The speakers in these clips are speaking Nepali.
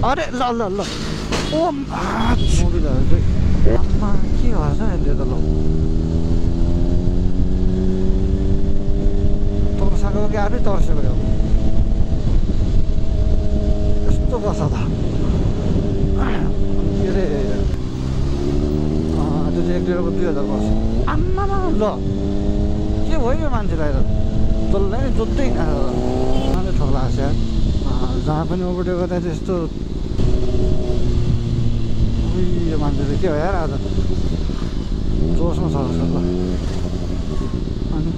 अरे ल ल ल ओ मोबिलहरू चाहिँ आम्मा के गर्छ यसले त ल तर्साएको कि आफै तर्सेको अब यस्तो गर्छ त के अरे त्यो चाहिँ 1 लिटरको 2000 पर्छ आम्मामा ल के भयो यो मान्छेलाई त जसलाई नि जोत्दै हिँडेर ठोक लाग्छ यार जहाँ पनि ओभरटेक गर्दा चाहिँ यस्तो यो मान्छे चाहिँ के हो यार आज जोसमा छ जस्तो ल अनि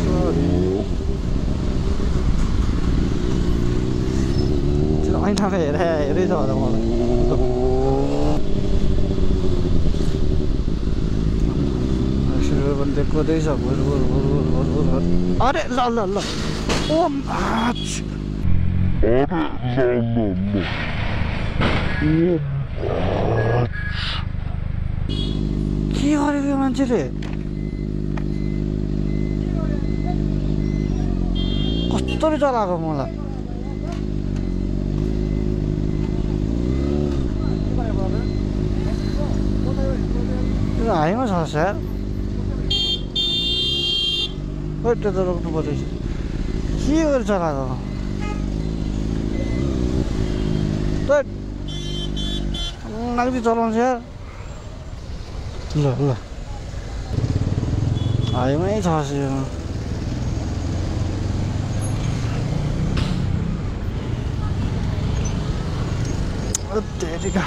सरी त्यो ऐनामा हेरै छ होला मलाई पनि देख्दैछ अरे ल ल ल ओ के गरेको यो मान्छेले कस्तरी चलाएको मलाई हाइमा छ सर त्यो त रोक्नु पर्दैछ के गरी चलाएको नाग्दी चलाउँछ यार ल ल हाइमै छ तेरिका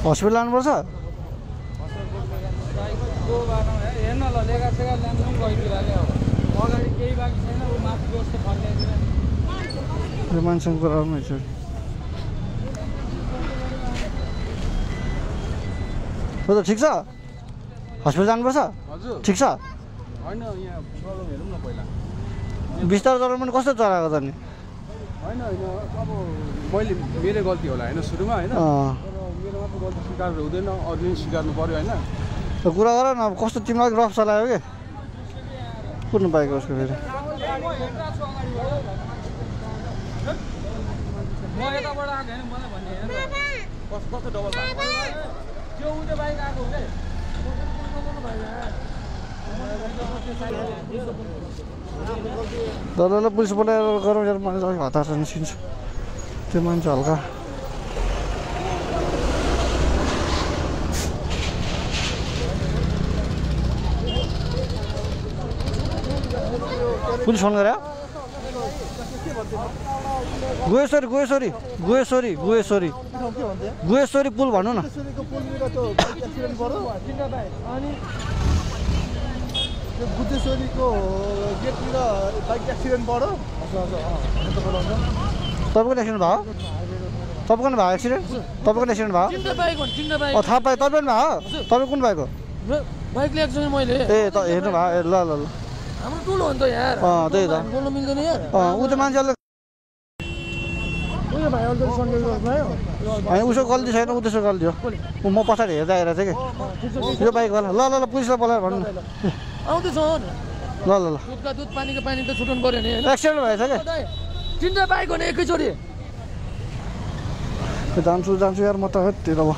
हस्पिटल लानुपर्छ मान्छेको कुरा आउनु छ त ठिक छ हस्पिटल जानुपर्छ ठिक छ होइन यहाँ प्रब्लम हेरौँ न पहिला बिस्तार चलाउनु पनि कस्तो चलाएको त नि होइन अब मैले मेरो गल्ती होला होइन सुरुमा होइन मेरो मात्र गल्ती स्वीकार हुँदैन अरूले स्वीकार्नु पर्यो होइन कुरा गर न अब कस्तो तिमीलाई रफ चलायो कि कुद्नु पाएको उसको फेरि ल पुलिस बोलाएर गरौँ यार मलाई अलिक हतार निस्किन्छ त्यो मान्छे हल्का पुलिस फोन गरे गुहेश्वरी पुल भन्नु न बुद्धेश्वरीको गेटतिर बाइक एक्सिडेन्ट भयो तपाईँको एक्सिडेन्ट भयो तपाईँको भयो एक्सिडेन्ट तपाईँको एक्सिडेन्ट भयो थाहा पाएँ तपाईँ पनि भयो तपाईँ कुन भएको बाइक ल्याएको छु मैले ए त हेर्नु भयो ए ल ल ल हाम्रो टुल हो नि त यार त्यही त बोल्नु मिल्दैन यार ऊ त मान्छेले उयो भाइ अलरेडी सन्डेल भयो होइन उसको गल्ती छैन ऊ त्यसको गल्ती हो म पछाडि हेर्दा आएर चाहिँ कि यो बाइक होला ल पुलिसलाई बोलाएर भन्नु आउँदैछ ल ल ल दुधका दुध पानीको पानी त छुटाउनु पर्यो नि एक्सिडेन्ट भएछ कि तिनवटा बाइक हो नि एकैचोटि जान्छु यार म त त्यही अब